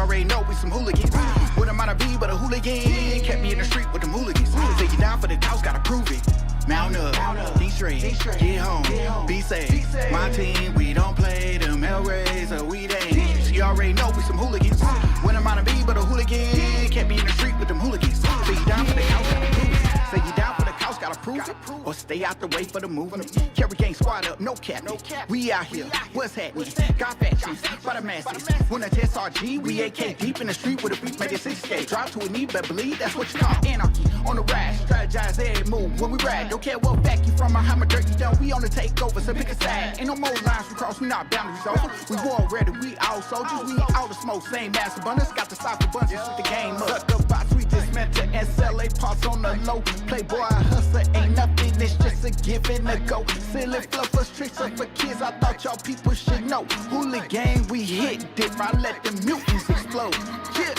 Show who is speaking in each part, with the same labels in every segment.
Speaker 1: already know we some hooligans. What am I to be but a hooligan? Kept me in the street with them hooligans. Say you down for the cause, gotta prove it. Mount up, D straight, get home, be safe. My team, we don't play them Hellraiser, we ain't. She already know we some hooligans. What am I to be but a hooligan? Kept me in the street with them hooligans. Say you down for the cause, gotta prove it. Say you down for the cause, gotta prove it. Or stay out the way for the movement. Carry gang squad up, no cap. We out here, what's happening? Got factions, by the masses. When I test RG, we AK deep in the street with a beat, make it 6K. Drop to a knee, but believe that's what you call anarchy. On the rise, strategize every move when we ride. Don't care what back you from or how much dirt you done, we on the takeover, so pick a side. Ain't no more lines we cross, we not boundaries over. We war ready, we all soldiers, we all the smoke, same mass abundance. Got the soft abundance with the game up. Suck up box, we dismantle and sell a parts on the low. Playboy, hustler, ain't nothing, it's just a give and a go. Silly fluffers, tricks up for kids, I thought y'all people should know. Hooligan, we hit dip, I let the mutants explode. Yeah.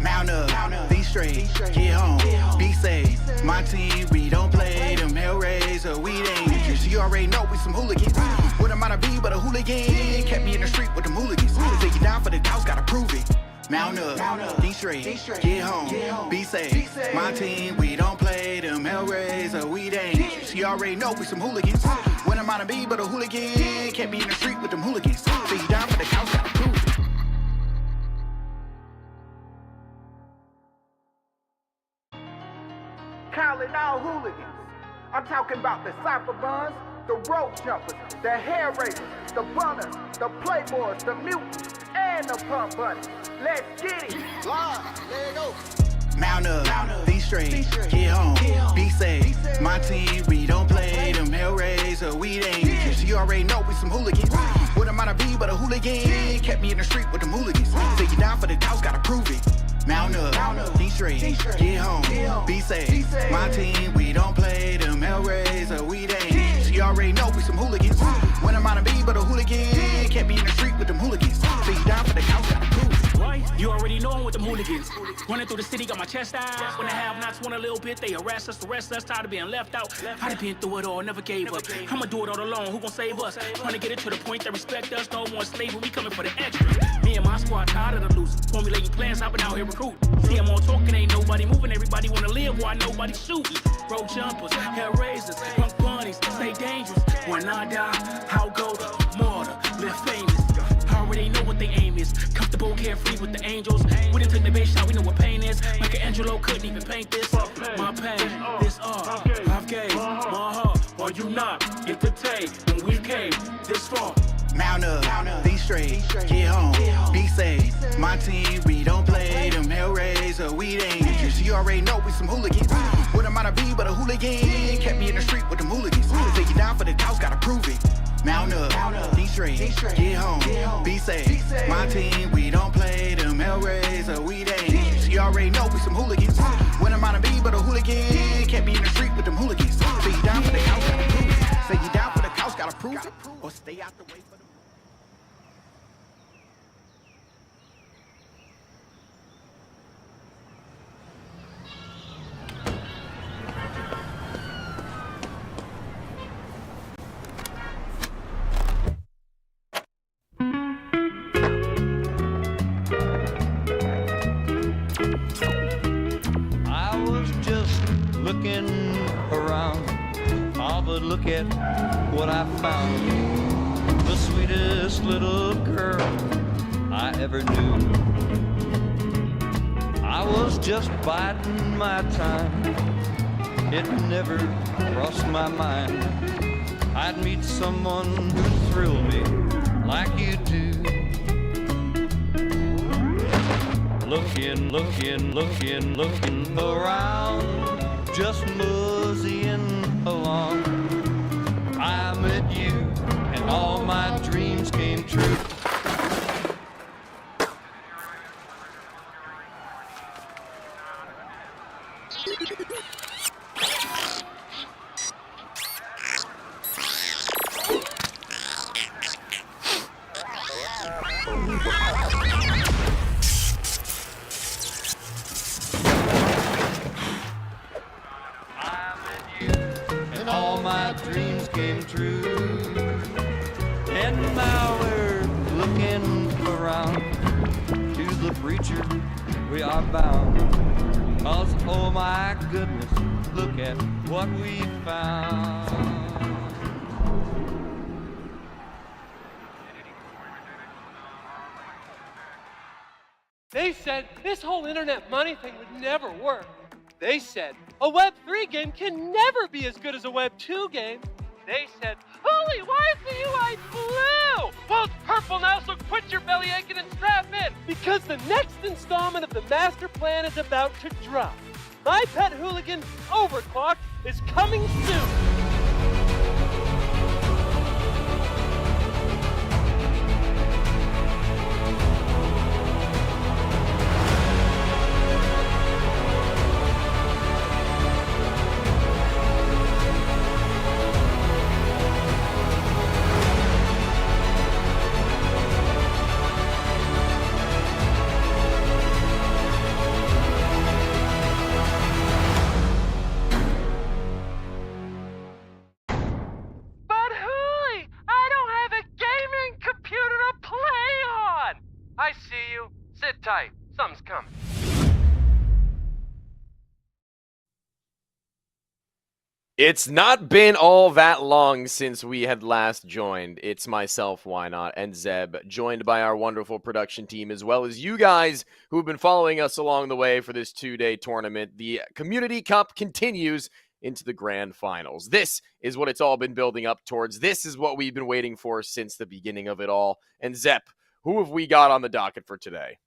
Speaker 1: Mount up, be straight, get home, be safe. My team, we don't play them Hellraiser, we ain't. She already know we some hooligans. What am I to be but a hooligan? Kept me in the street with them hooligans. Say you down for the cause, gotta prove it. Mount up, be straight, get home, be safe. My team, we don't play them Hellraiser, we ain't. She already know we some hooligans. What am I to be but a hooligan? Kept me in the street with them hooligans. Say you down for the cause, gotta prove it. Calling all hooligans. I'm talking about the cypher buns, the road jumpers, the hair raisers, the bunners, the playboys, the mutants, and the pump bunnies. Let's get it. Live, there you go. Mount up, be straight, get home, be safe. My team, we don't play them Hellraiser, we ain't. She already know we some hooligans. What am I to be but a hooligan? Kept me in the street with them hooligans. Say you down for the cause, gotta prove it. Mount up, be straight, get home, be safe. My team, we don't play them Hellraiser, we ain't. She already know we some hooligans. What am I to be but a hooligan? Kept me in the street with them hooligans. Say you down for the cause, gotta prove it.
Speaker 2: Right? You already know I'm with them hooligans. Running through the city, got my chest out. When the have-nots want a little bit, they arrest us, tired of being left out. I done been through it all, never gave up. I'ma do it all alone, who gon' save us? Trying to get it to the point that respect us, no more slavery, we coming for the extras. Me and my squad tired of the loose, formulating plans, I've been out here recruiting. See, I'm all talking, ain't nobody moving, everybody wanna live while nobody shooting. Road jumpers, hell raisers, punk bunnies, stay dangerous. When I die, I'll go to martyr, live famous. I already know what they aim is. Comfortable, carefree with the angels. We done took the base shot, we know what pain is. Michelangelo couldn't even paint this. My pain, this art, I've gave my heart. While you not, get the take when we came this far.
Speaker 1: Mount up, be straight, get home, be safe. My team, we don't play them Hellraiser, we ain't. She already know we some hooligans. What am I to be but a hooligan? Kept me in the street with them hooligans. Say you down for the cause, gotta prove it. Mount up, be straight, get home, be safe. My team, we don't play them Hellraiser, we ain't. She already know we some hooligans. What am I to be but a hooligan? Kept me in the street with them hooligans. Say you down for the cause, gotta prove it. Say you down for the cause, gotta prove it. Or stay out the way for the
Speaker 3: looking around, oh, but look at what I found. The sweetest little girl I ever knew. I was just biding my time. It never crossed my mind I'd meet someone who'd thrill me like you do. Looking around, just moseying along. I met you, and all my dreams came true. we are bound. 'Cause, oh my goodness, look at what we found.
Speaker 4: They said this whole internet money thing would never work. They said a Web3 game can never be as good as a Web2 game. They said, Holy, why is the UI blue? Well, it's purple now, so quit your belly aching and strap in. Because the next installment of the master plan is about to drop. My Pet Hooligan Overclock is coming soon. I see you. Sit tight. Something's coming.
Speaker 5: It's not been all that long since we had last joined. It's myself, Why Not, and Zeb, joined by our wonderful production team, as well as you guys who have been following us along the way for this two-day tournament. The Community Cup continues into the grand finals. This is what it's all been building up towards. This is what we've been waiting for since the beginning of it all. And Zeb, who have we got on the docket for today?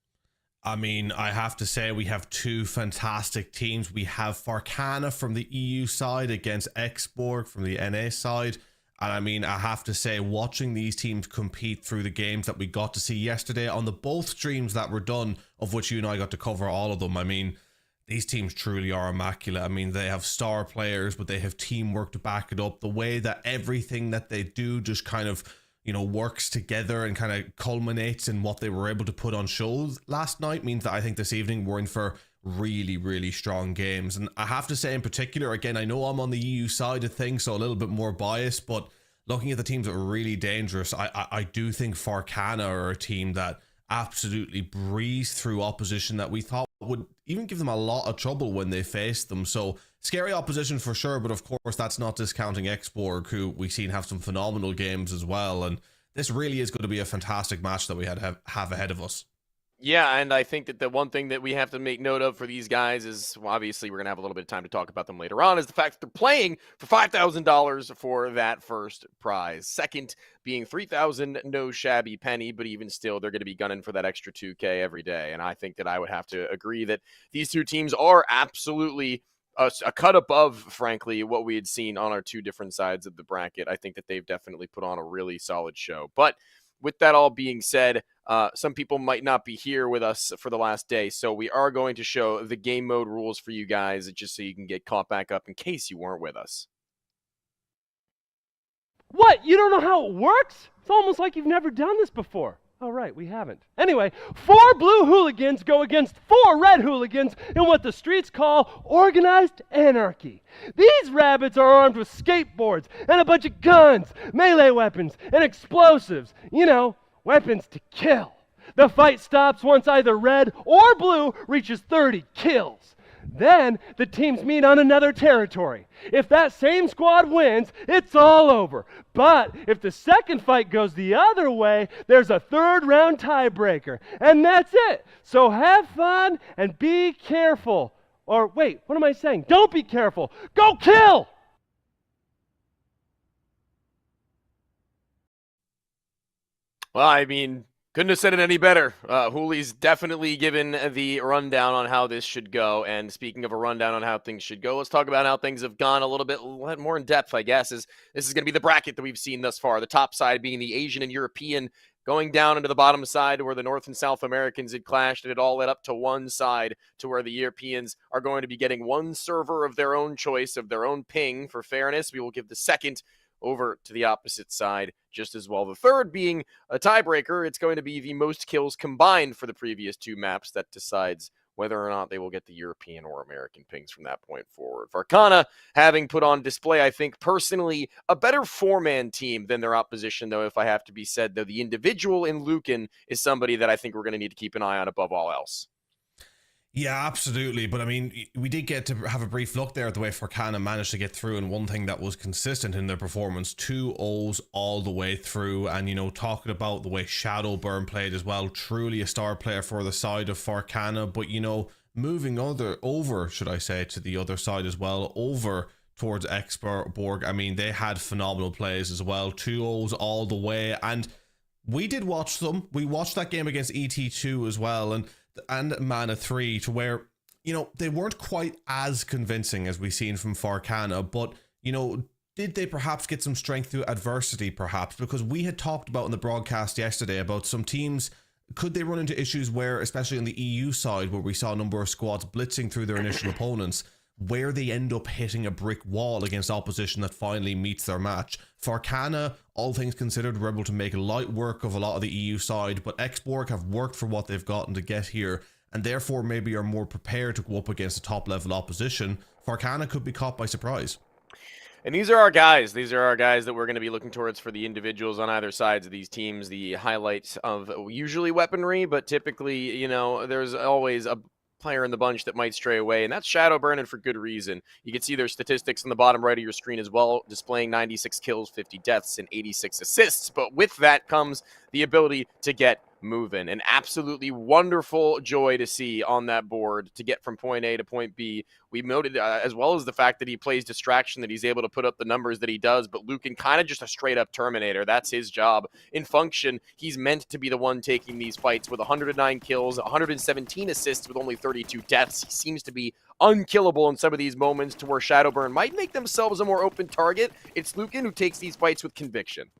Speaker 6: I mean, I have to say we have two fantastic teams. We have Farcana from the EU side against XBorg from the NA side. And I mean, I have to say, watching these teams compete through the games that we got to see yesterday on the both streams that were done, of which you and I got to cover all of them. I mean, these teams truly are immaculate. I mean, they have star players, but they have teamwork to back it up. The way that everything that they do just kind of, you know, works together and kind of culminates in what they were able to put on shows last night means that I think this evening we're in for really, really strong games. And I have to say in particular, again, I know I'm on the EU side of things, so a little bit more biased, but looking at the teams that are really dangerous, I do think Farcana are a team that absolutely breezed through opposition that we thought would even give them a lot of trouble when they faced them. So scary opposition for sure, but of course that's not discounting XBorg, who we've seen have some phenomenal games as well. And this really is going to be a fantastic match that we have ahead of us.
Speaker 5: Yeah, and I think that the one thing that we have to make note of for these guys is, well, obviously we're going to have a little bit of time to talk about them later on, is the fact that they're playing for $5,000 for that first prize. Second being $3,000, no shabby penny, but even still, they're going to be gunning for that extra $2K every day. And I think that I would have to agree that these two teams are absolutely a cut above, frankly, what we had seen on our two different sides of the bracket. I think that they've definitely put on a really solid show. But with that all being said, some people might not be here with us for the last day, so we are going to show the game mode rules for you guys, just so you can get caught back up in case you weren't with us.
Speaker 4: What? You don't know how it works? It's almost like you've never done this before. Oh, right, we haven't. Anyway, 4 blue hooligans go against 4 red hooligans in what the streets call Organized Anarchy. These rabbits are armed with skateboards and a bunch of guns, melee weapons, and explosives. You know, weapons to kill. The fight stops once either red or blue reaches 30 kills. Then the teams meet on another territory. If that same squad wins, it's all over. But if the second fight goes the other way, there's a third round tiebreaker. And that's it. So have fun and be careful. Or wait, what am I saying? Don't be careful. Go kill!
Speaker 5: Well, I mean, couldn't have said it any better. Hoolie's definitely given the rundown on how this should go. And speaking of a rundown on how things should go, let's talk about how things have gone a little bit more in depth, I guess. This is going to be the bracket that we've seen thus far. The top side being the Asian and European, going down into the bottom side where the North and South Americans had clashed, and it all led up to one side to where the Europeans are going to be getting one server of their own choice, of their own ping. For fairness, we will give the second over to the opposite side just as well. The third being a tiebreaker. It's going to be the most kills combined for the previous two maps that decides whether or not they will get the European or American pings from that point forward. Farcana having put on display, I think, personally, a better 4-man team than their opposition, though, if I have to be said, though. The individual in Lucan is somebody that I think we're going to need to keep an eye on above all else.
Speaker 6: Yeah, absolutely. But I mean, we did get to have a brief look there at the way Farcana managed to get through, and one thing that was consistent in their performance, 2 O's all the way through. And, you know, talking about the way Shadowburn played as well, truly a star player for the side of Farcana. But, you know, moving over, should I say, to the other side as well, over towards XBorg, I mean, they had phenomenal plays as well, 2 O's all the way. And we did watch them. We watched that game against ET2 as well, and Mana 3, to where, you know, they weren't quite as convincing as we've seen from Farcana, but, you know, did they perhaps get some strength through adversity, perhaps? Because we had talked about in the broadcast yesterday about some teams, could they run into issues where, especially on the EU side, where we saw a number of squads blitzing through their initial opponents, where they end up hitting a brick wall against opposition that finally meets their match. Farcana, all things considered, were able to make light work of a lot of the EU side, but XBorg have worked for what they've gotten to get here, and therefore maybe are more prepared to go up against a top-level opposition. Farcana could be caught by surprise.
Speaker 5: And these are our guys. These are our guys that we're going to be looking towards for the individuals on either sides of these teams. The highlights of usually weaponry, but typically, you know, there's always a player in the bunch that might stray away, and that's Shadowburn, and for good reason. You can see their statistics on the bottom right of your screen as well, displaying 96 kills, 50 deaths, and 86 assists. But with that comes the ability to get moving. An absolutely wonderful joy to see on that board to get from point A to point B. We noted as well as the fact that he plays distraction, that he's able to put up the numbers that he does, but Lucan kind of just a straight up Terminator. That's his job. In function, he's meant to be the one taking these fights with 109 kills, 117 assists with only 32 deaths. He seems to be unkillable in some of these moments to where Shadowburn might make themselves a more open target. It's Lucan who takes these fights with conviction.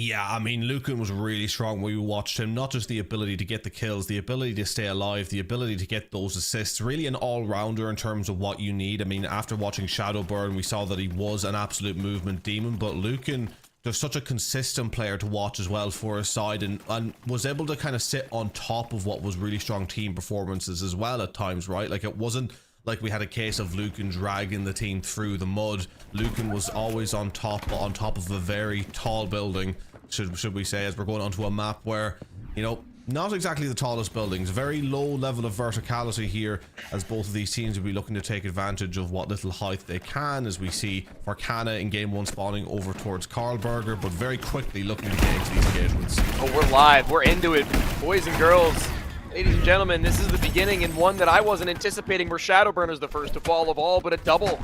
Speaker 6: Yeah, I mean, Lucan was really strong when we watched him. Not just the ability to get the kills, the ability to stay alive, the ability to get those assists. Really an all-rounder in terms of what you need. I mean, after watching Shadowburn, we saw that he was an absolute movement demon, but Lucan, just such a consistent player to watch as well for his side, and was able to kind of sit on top of what was really strong team performances as well at times, right? Like, it wasn't like we had a case of Lucan dragging the team through the mud. Lucan was always on top of a very tall building, should we say, as we're going onto a map where, you know, not exactly the tallest buildings, very low level of verticality here, as both of these teams will be looking to take advantage of what little height they can, as we see Farcana in game 1 spawning over towards Karlberger, but very quickly looking to get into these engagements.
Speaker 5: Oh, we're live. We're into it. Boys and girls, ladies and gentlemen, this is the beginning, and one that I wasn't anticipating, where Shadowburn is the first to fall of all, but a double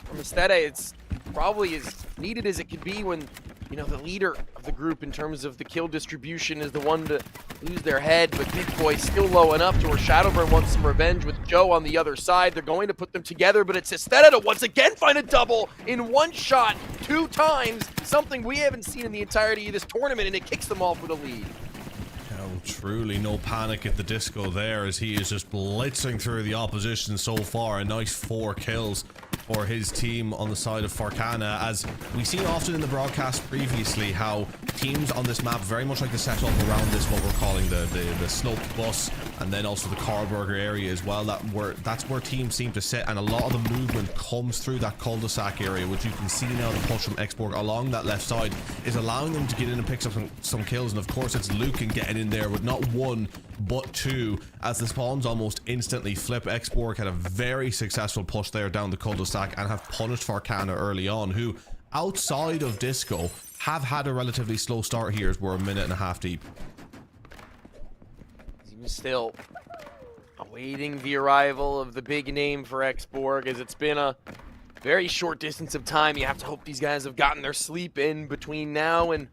Speaker 5: from Estede. It's probably as needed as it could be when, you know, the leader of the group in terms of the kill distribution is the one to lose their head, but Big Boy still low enough to where Shadowburn wants some revenge with Joe on the other side. They're going to put them together, but it's Estede to once again find a double in one shot 2 times, something we haven't seen in the entirety of this tournament, and it kicks them off with a lead.
Speaker 6: Oh, truly no panic at the disco there, as he is just blitzing through the opposition so far. A nice 4 kills for his team on the side of Farcana, as we've seen often in the broadcast previously how teams on this map very much like to set up around this, what we're calling the sloped bus, and then also the Karlberger area as well. That's where teams seem to sit, and a lot of the movement comes through that cul-de-sac area, which you can see now the push from XBorg along that left side is allowing them to get in and pick up some kills. And of course it's Lucan getting in there with not 1 but 2, as the spawns almost instantly flip. XBorg had a very successful push there down the cul-de-sac and have punished Farcana early on, who outside of disco have had a relatively slow start here, as we're a minute and a half deep.
Speaker 5: Still awaiting the arrival of the big name for XBorg, as it's been a very short distance of time. You have to hope these guys have gotten their sleep in between now and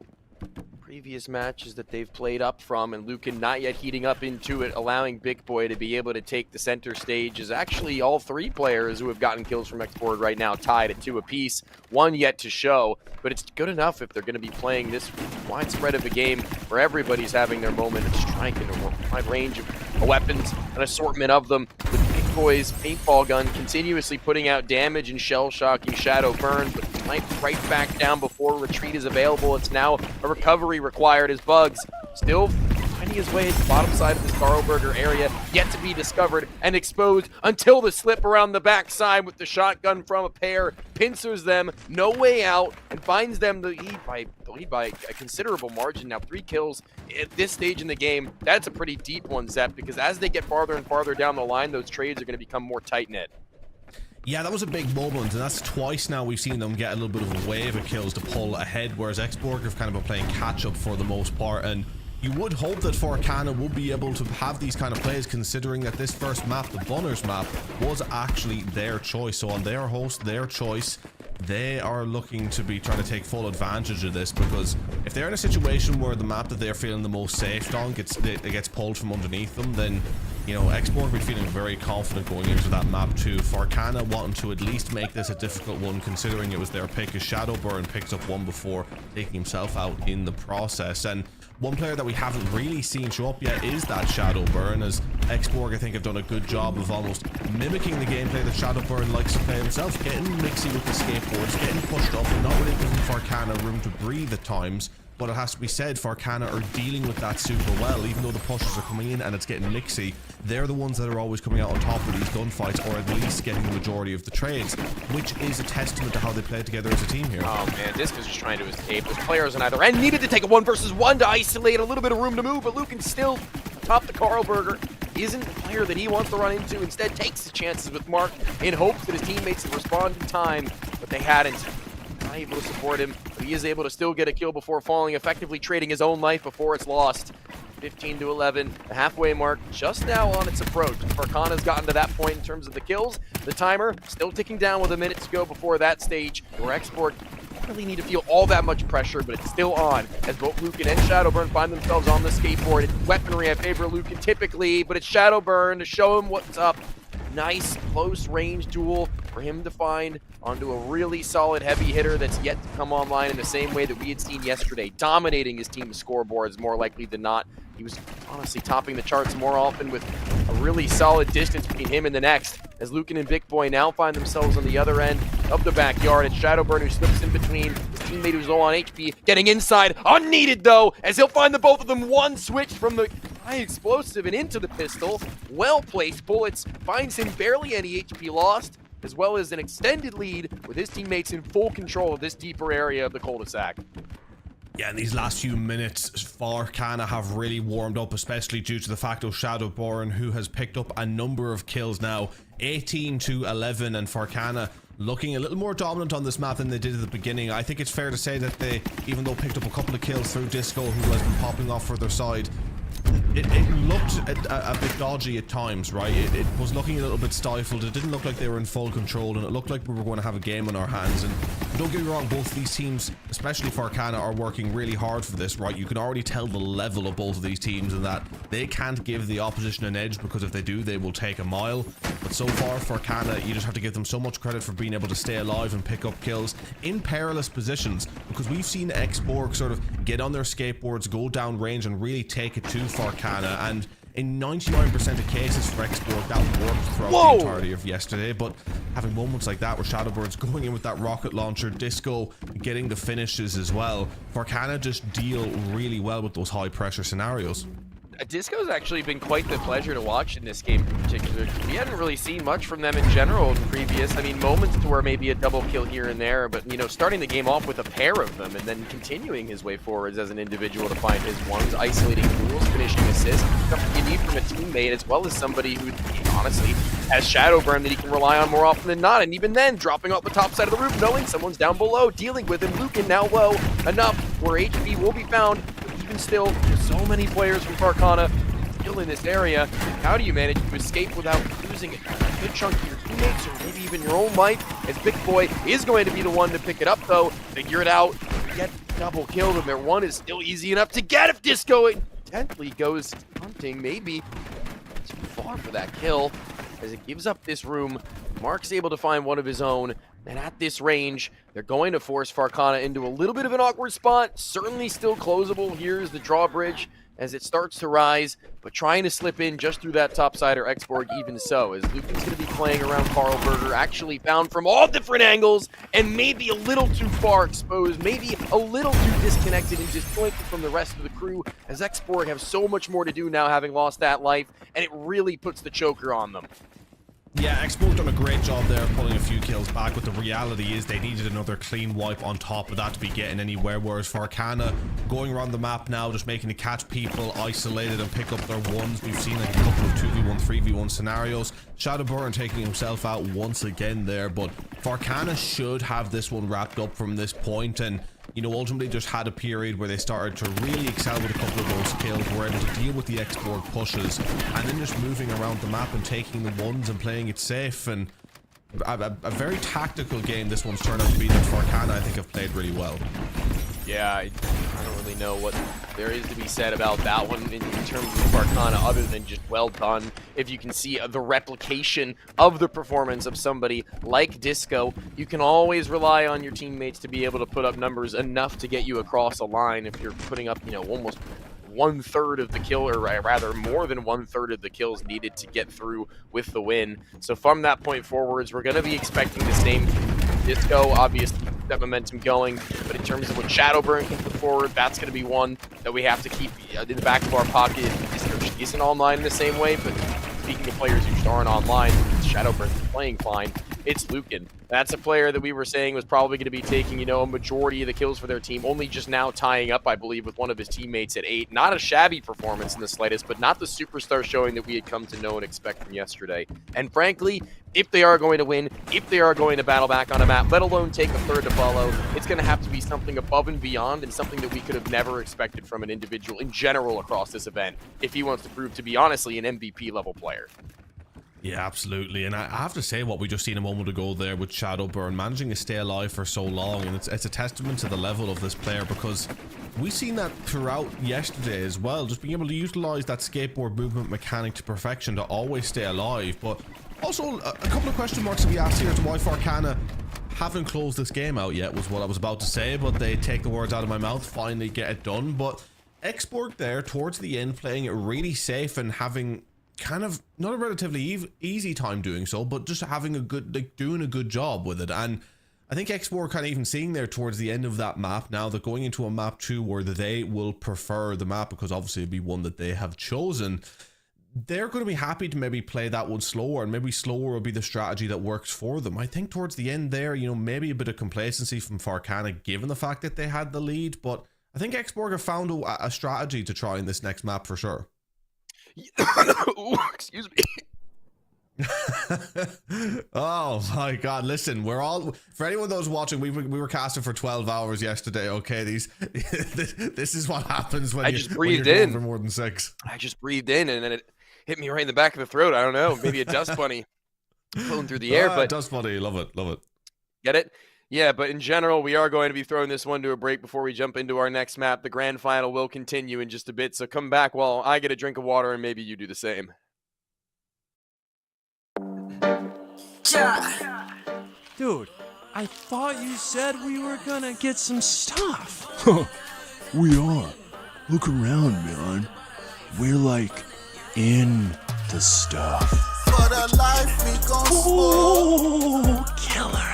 Speaker 5: previous matches that they've played up from, and Lucan not yet heating up into it, allowing Big Boy to be able to take the center stage. Is actually all 3 players who have gotten kills from XBorg right now tied at 2 apiece, 1 yet to show, but it's good enough if they're going to be playing this widespread of a game where everybody's having their moment of striking a wide range of weapons, an assortment of them, with Big Boy's paintball gun continuously putting out damage and shell-shocking Shadowburn, but right back down before retreat is available. It's now a recovery required, as Bugs still finding his way to the bottom side of this Carlberger area, yet to be discovered and exposed until the slip around the backside with the shotgun from a pair, pincers them, no way out, and finds them the lead by a considerable margin. Now 3 kills at this stage in the game, that's a pretty deep one, Zep, because as they get farther and farther down the line, those trades are going to become more tight-knit.
Speaker 6: Yeah, that was a big moment, and that's twice now we've seen them get a little bit of a wave of kills to pull ahead, whereas XBorg have kind of been playing catch-up for the most part, and you would hope that Farcana will be able to have these kind of plays, considering that this first map, the Bunners map, was actually their choice. So on their host, their choice, they are looking to be trying to take full advantage of this, because if they're in a situation where the map that they're feeling the most safe on gets pulled from underneath them, then, you know, XBorg will be feeling very confident going into that map too. Farcana wanting to at least make this a difficult one, considering it was their pick, as Shadowburn picked up one before taking himself out in the process. And one player that we haven't really seen show up yet is that Shadowburn, as XBorg I think have done a good job of almost mimicking the gameplay that Shadowburn likes to play himself, getting mixy with the skateboards, getting pushed up, and not really giving Farcana room to breathe at times. But it has to be said, Farcana are dealing with that super well. Even though the pushes are coming in and it's getting mixy, they're the ones that are always coming out on top of these gunfights, or at least getting the majority of the trades, which is a testament to how they play together as a team here.
Speaker 5: Oh man, Disco's just trying to escape. Those players on either end needed to take a 1-versus-1 to isolate a little bit of room to move, but Lucan still top the Carlberger. Isn't the player that he wants to run into. Instead takes the chances with Mark in hopes that his teammates would respond in time, but they hadn't. Not able to support him, but he is able to still get a kill before falling, effectively trading his own life before it's lost. 15-11, the halfway mark just now on its approach. Farcana's gotten to that point in terms of the kills. The timer still ticking down with a minute to go before that stage, where XBorg don't really need to feel all that much pressure, but it's still on, as both Lucan and Shadowburn find themselves on the skateboard. It's weaponry I favor Lucan typically, but it's Shadowburn to show him what's up. Nice close range duel for him to find onto a really solid heavy hitter that's yet to come online in the same way that we had seen yesterday, dominating his team's scoreboards more likely than not. He was honestly topping the charts more often with a really solid distance between him and the next, as Lucan and Big Boy now find themselves on the other end of the backyard. It's Shadowburn who slips in between his teammate who's low on HP, getting inside, unneeded though, as he'll find the both of them. One switch from the high explosive and into the pistol. Well-placed bullets, finds him barely any HP lost, as well as an extended lead with his teammates in full control of this deeper area of the cul-de-sac.
Speaker 6: Yeah, in these last few minutes, Farcana have really warmed up, especially due to the fact of Shadowburn, who has picked up a number of kills now, 18-11, and Farcana looking a little more dominant on this map than they did at the beginning. I think it's fair to say that they, even though picked up a couple of kills through Disco, who has been popping off for their side, it looked a bit dodgy at times, right? It was looking a little bit stifled. It didn't look like they were in full control, and it looked like we were going to have a game on our hands. And don't get me wrong, both these teams, especially Farcana, are working really hard for this, right? You can already tell the level of both of these teams, and that they can't give the opposition an edge, because if they do, they will take a mile. But so far, Farcana, you just have to give them so much credit for being able to stay alive and pick up kills in perilous positions, because we've seen XBorg sort of get on their skateboards, go down range, and really take it to Farcana, and in 99% of cases for XBorg that worked throughout the entirety of yesterday. But having moments like that where Shadowbird's going in with that rocket launcher, Disco getting the finishes as well, Farcana just deal really well with those high pressure scenarios.
Speaker 5: Disco's actually been quite the pleasure to watch in this game in particular. We hadn't really seen much from them in general in previous. I mean, moments to where maybe a double kill here and there, but, you know, starting the game off with a pair of them and then continuing his way forwards as an individual to find his ones, isolating duels, finishing assists, something you need from a teammate, as well as somebody who, honestly, has Shadowburn that he can rely on more often than not. And even then, dropping off the top side of the roof, knowing someone's down below, dealing with him. Lucan now low enough where HP will be found. Even still, there's so many players from Farcana still in this area. How do you manage to escape without losing a good chunk of your teammates, or maybe even your own life? As Big Boy is going to be the one to pick it up, though. Figure it out. Get double killed, and their one is still easy enough to get if Disco intently goes hunting. Maybe too far for that kill, as it gives up this room. Mark's able to find one of his own, And at this range, they're going to force Farcana into a little bit of an awkward spot. Certainly still closable. Here's the drawbridge as it starts to rise, but trying to slip in just through that topsider XBorg even so, as Lucan's going to be playing around Carlberger, actually found from all different angles, and maybe a little too far exposed, maybe a little too disconnected and disjointed from the rest of the crew, as XBorg have so much more to do now having lost that life, and it really puts the choker on them.
Speaker 6: Yeah, XBorg done a great job there pulling a few kills back, but the reality is they needed another clean wipe on top of that to be getting anywhere, whereas Farcana going around the map now, just making it catch people isolated and pick up their ones. We've seen like a couple of 2v1, 3v1 scenarios. Shadowburn taking himself out once again there, but Farcana should have this one wrapped up from this point, and you know, ultimately just had a period where they started to really excel with a couple of those kills, were able to deal with the XBorg pushes, and then just moving around the map and taking the ones and playing it safe. And a very tactical game this one's turned out to be that Farcana, I think, have played really well.
Speaker 5: Yeah, I don't really know what there is to be said about that one in terms of Farcana, other than just well done. If you can see the replication of the performance of somebody like Disco, you can always rely on your teammates to be able to put up numbers enough to get you across a line. If you're putting up, you know, almost 1/3 of the kill, or rather more than 1/3 of the kills needed to get through with the win. So from that point forwards, we're going to be expecting the same. Disco, obviously, that momentum going, but in terms of what Shadowburn can put forward, that's going to be one that we have to keep in the back of our pocket. Intermission isn't online in the same way, but speaking of players who just aren't online, Shadowburn's playing fine. It's Lucan. That's a player that we were saying was probably going to be taking, you know, a majority of the kills for their team, only just now tying up, I believe, with one of his teammates at 8. Not a shabby performance in the slightest, but not the superstar showing that we had come to know and expect from yesterday. And frankly, if they are going to win, if they are going to battle back on a map, let alone take a third to follow, it's going to have to be something above and beyond, and something that we could have never expected from an individual in general across this event, if he wants to prove to be, honestly, an MVP level player.
Speaker 6: Yeah, absolutely. And I have to say, what we just seen a moment ago there with Shadowburn managing to stay alive for so long, and it's a testament to the level of this player, because we've seen that throughout yesterday as well, just being able to utilize that skateboard movement mechanic to perfection to always stay alive. But also a couple of question marks to be asked here as to why Farcana haven't closed this game out yet, was what I was about to say, but they take the words out of my mouth, finally get it done. But XBorg there towards the end playing it really safe and having kind of not a relatively easy time doing so, but just having a good, like, doing a good job with it. And I think XBorg kind of even seeing there towards the end of that map now, they're going into a map 2 where they will prefer the map, because obviously it'd be one that they have chosen. They're going to be happy to maybe play that one slower, and maybe slower will be the strategy that works for them. I think towards the end there, you know, maybe a bit of complacency from Farcana given the fact that they had the lead, but I think XBorg have found a strategy to try in this next map for sure.
Speaker 5: Ooh, excuse me.
Speaker 6: Oh my god, listen, we're all, for anyone that was watching, we were casting for 12 hours yesterday, okay? This is what happens when
Speaker 5: just breathed in
Speaker 6: for more than 6.
Speaker 5: I just breathed in, and then it hit me right in the back of the throat. I don't know, maybe a dust bunny flown through the air, but
Speaker 6: dust bunny, love it.
Speaker 5: Get it? Yeah, but in general, we are going to be throwing this one to a break before we jump into our next map. The grand final will continue in just a bit, so come back while I get a drink of water and maybe you do the same.
Speaker 7: Dude, I thought you said we were gonna get some stuff.
Speaker 8: We are. Look around, man. We're like in the stuff.
Speaker 9: For the life we gon'
Speaker 7: Oh, killer.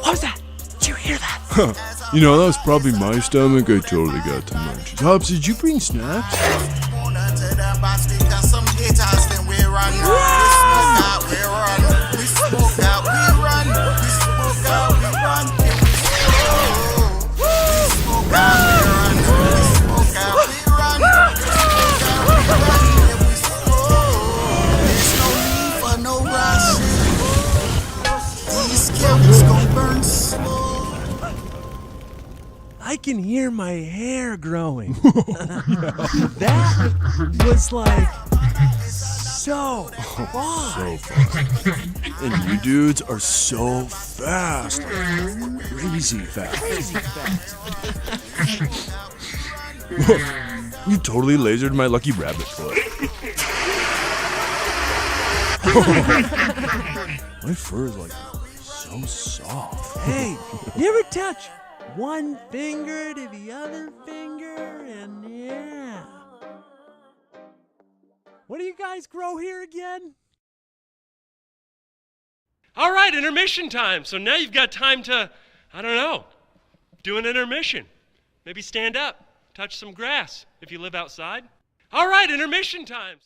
Speaker 7: What was that? Did you hear that?
Speaker 8: You know, that was probably my stomach. I totally got too much. Hobbs, did you bring snacks?
Speaker 7: I can hear my hair growing. That was like so fun.
Speaker 8: So fun. And you dudes are so fast. Crazy fast. You totally lasered my lucky rabbit foot. My fur is like so soft.
Speaker 7: Hey, you ever touch one finger to the other finger? And yeah. What do you guys grow here again?
Speaker 4: All right, intermission time. So now you've got time to, I don't know, do an intermission. Maybe stand up, touch some grass if you live outside. All right, intermission time.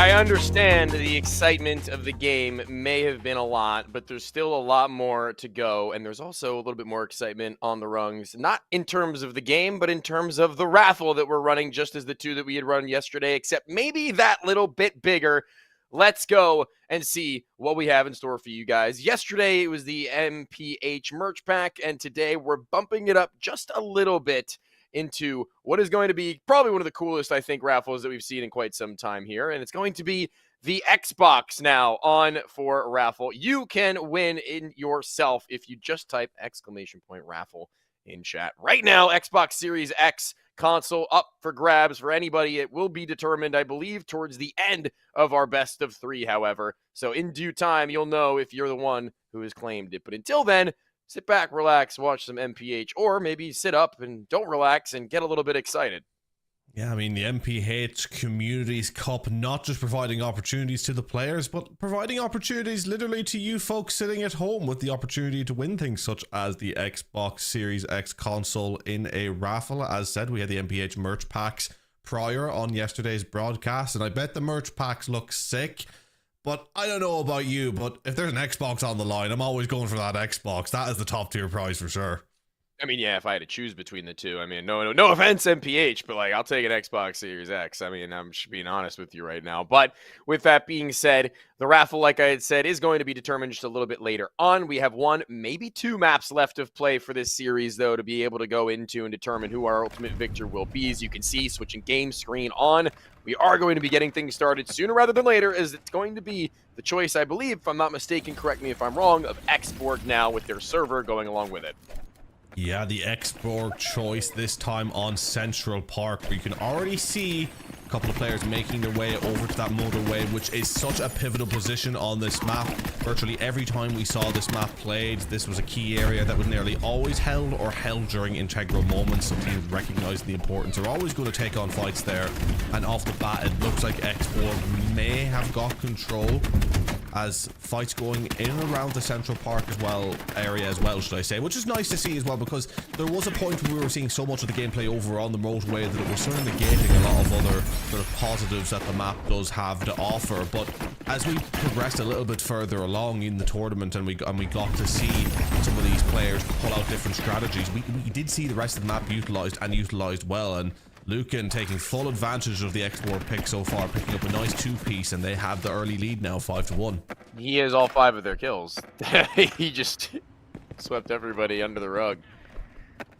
Speaker 5: I understand the excitement of the game may have been a lot, but there's still a lot more to go, and there's also a little bit more excitement on the rungs, not in terms of the game, but in terms of the raffle that we're running, just as the two that we had run yesterday, except maybe that little bit bigger. Let's go and see what we have in store for you guys. Yesterday, it was the MPH merch pack, and today we're bumping it up just a little bit into what is going to be probably one of the coolest, I think, raffles that we've seen in quite some time here. And it's going to be the Xbox now on for raffle. You can win in yourself if you just type !raffle in chat. Right now, Xbox Series X console up for grabs for anybody. It will be determined, I believe, towards the end of our best of three, however. So in due time, you'll know if you're the one who has claimed it. But until then, sit back, relax, watch some MPH, or maybe sit up and don't relax and get a little bit excited.
Speaker 6: Yeah, I mean, the MPH Communities Cup, not just providing opportunities to the players, but providing opportunities literally to you folks sitting at home with the opportunity to win things such as the Xbox Series X console in a raffle. As said, we had the MPH merch packs prior on yesterday's broadcast, and I bet the merch packs look sick. But I don't know about you, but if there's an Xbox on the line, I'm always going for that Xbox. That is the top tier prize for sure.
Speaker 5: I mean, yeah, if I had to choose between the two, I mean, no offense, MPH, but like, I'll take an Xbox Series X. I mean, I'm just being honest with you right now. But with that being said, the raffle, like I had said, is going to be determined just a little bit later on. We have 1, maybe 2 maps left of play for this series, though, to be able to go into and determine who our ultimate victor will be. As you can see, switching game screen on, we are going to be getting things started sooner rather than later, as it's going to be the choice, I believe, if I'm not mistaken, correct me if I'm wrong, of XBorg now with their server going along with it.
Speaker 6: Yeah, the XBorg choice this time on Central Park, where you can already see a couple of players making their way over to that motorway, which is such a pivotal position on this map. Virtually every time we saw this map played, this was a key area that was nearly always held or held during integral moments, so teams recognizing the importance are always going to take on fights there. And off the bat, it looks like XBorg may have got control, as fights going in and around the Central Park area as well, should I say, which is nice to see as well, because there was a point where we were seeing so much of the gameplay over on the motorway that it was sort of negating a lot of other sort of positives that the map does have to offer. But as we progressed a little bit further along in the tournament and we got to see some of these players pull out different strategies, we did see the rest of the map utilized well, and Hooligan taking full advantage of the XBorg pick so far, picking up a nice 2-piece, and they have the early lead now, 5-1.
Speaker 5: He has all 5 of their kills. He just swept everybody under the rug.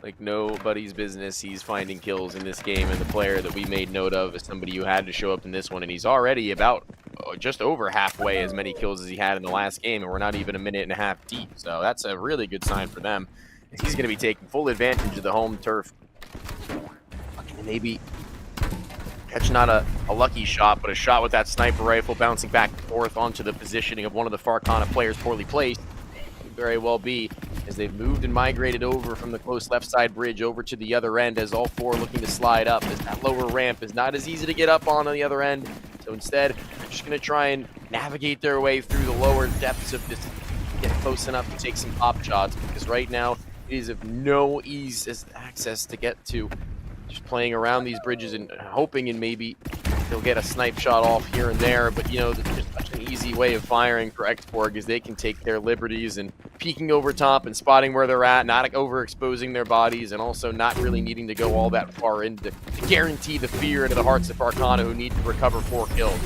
Speaker 5: Like nobody's business. He's finding kills in this game, and the player that we made note of is somebody who had to show up in this one, and he's already about just over halfway as many kills as he had in the last game, and we're not even a minute and a half deep. So that's a really good sign for them. He's going to be taking full advantage of the home turf. Maybe catch not a lucky shot, but a shot with that sniper rifle bouncing back and forth onto the positioning of one of the Farcana players poorly placed. Could very well be, as they've moved and migrated over from the close left side bridge over to the other end, as all 4 looking to slide up, as that lower ramp is not as easy to get up on the other end. So instead, they're just going to try and navigate their way through the lower depths of this, get close enough to take some pop shots, because right now it is of no ease as access to get to. Just playing around these bridges and hoping and maybe they'll get a snipe shot off here and there, but you know, there's such an easy way of firing for XBorg, as they can take their liberties and peeking over top and spotting where they're at, not overexposing their bodies, and also not really needing to go all that far in to guarantee the fear into the hearts of Farcana, who need to recover 4 kills.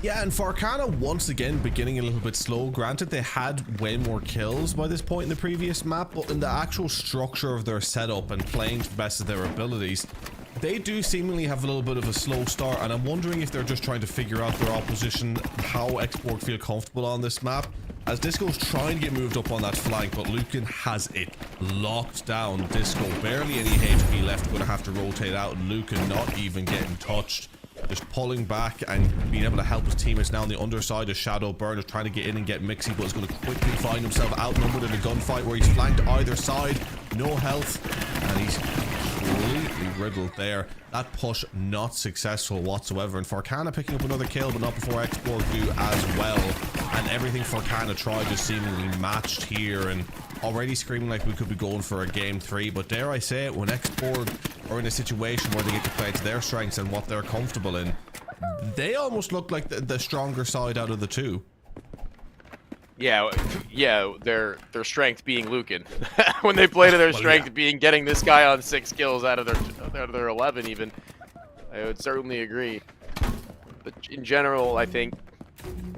Speaker 6: Yeah, and Farcana once again beginning a little bit slow. Granted, they had way more kills by this point in the previous map, but in the actual structure of their setup and playing to the best of their abilities, they do seemingly have a little bit of a slow start, and I'm wondering if they're just trying to figure out their opposition, how XBorg feel comfortable on this map. As Disco's trying to get moved up on that flank, but Hooligan has it locked down. Disco barely any HP left, going to have to rotate out, and Hooligan not even getting touched. Just pulling back and being able to help his teammates now on the underside as Shadow Burn is trying to get in and get Mixy, but is going to quickly find himself outnumbered in a gunfight where he's flanked either side, no health, and he's completely riddled there. That push not successful whatsoever, and Farcana picking up another kill, but not before XBorg do as well. And everything Farcana tried is seemingly matched here, and already screaming like we could be going for a game 3, but dare I say it, when XBorg are in a situation where they get to play to their strengths and what they're comfortable in, they almost look like the stronger side out of the two.
Speaker 5: Yeah, their strength being Hooligan. When they play to their strength being getting this guy on 6 kills out of their 11 even. I would certainly agree. But in general, I think,